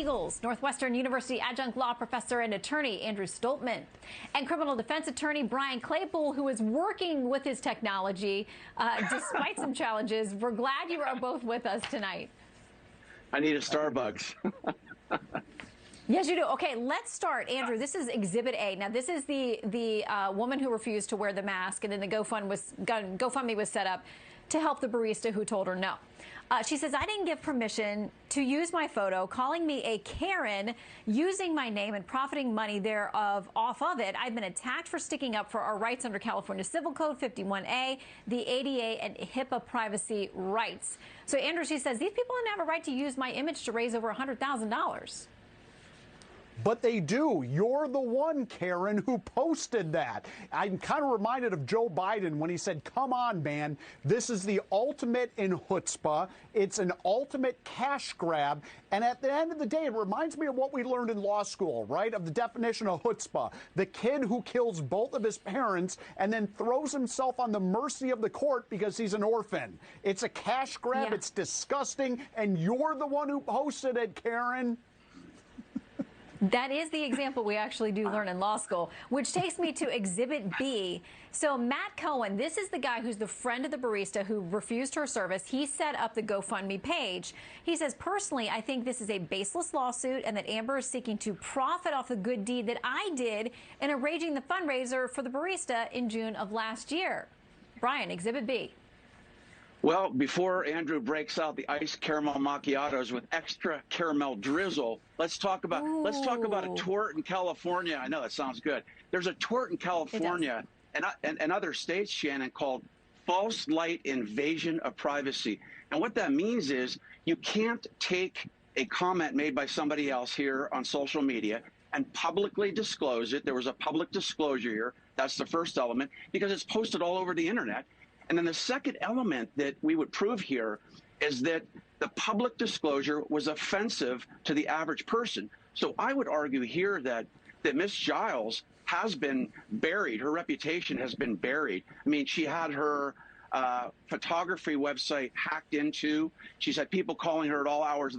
Eagles, Northwestern University adjunct law professor and attorney Andrew Stoltmann, and criminal defense attorney Brian Claypool, who is working with his technology despite some challenges. We're glad you are both with us tonight. I need a Starbucks. Yes, you do. Okay, let's start. Andrew, this is Exhibit A. Now, this is the woman who refused to wear the mask, and then the GoFundMe was set up to help the barista who told her no. She says, I didn't give permission to use my photo, calling me a Karen, using my name and profiting money thereof off of it. I've been attacked for sticking up for our rights under California Civil Code 51A, the ADA, and HIPAA privacy rights. So, Andrew, she says, these people didn't have a right to use my image to raise over $100,000. But they do. You're the one, Karen, who posted that. I'm kind of reminded of Joe Biden when he said, come on, man, this is the ultimate in chutzpah. It's an ultimate cash grab. And at the end of the day, it reminds me of what we learned in law school, right, of the definition of chutzpah. The kid who kills both of his parents and then throws himself on the mercy of the court because he's an orphan. It's a cash grab. Yeah. It's disgusting. And you're the one who posted it, Karen. That is the example we actually do learn in law school, which takes me to Exhibit B. So Matt Cohen, this is the guy who's the friend of the barista who refused her service. He set up the GoFundMe page. He says, personally, I think this is a baseless lawsuit and that Amber is seeking to profit off the good deed that I did in arranging the fundraiser for the barista in June of last year. Brian, Exhibit B. Well, before Andrew breaks out the iced caramel macchiatos with extra caramel drizzle, let's talk about a tort in California. I know that sounds good. There's a tort in California and other states, Shannon, called false light invasion of privacy. And what that means is you can't take a comment made by somebody else here on social media and publicly disclose it. There was a public disclosure here. That's the first element, because it's posted all over the internet. And then the second element that we would prove here is that the public disclosure was offensive to the average person. So I would argue here that Ms. Giles has been buried. Her reputation has been buried. I mean, she had her photography website hacked into. She's had people calling her at all hours of the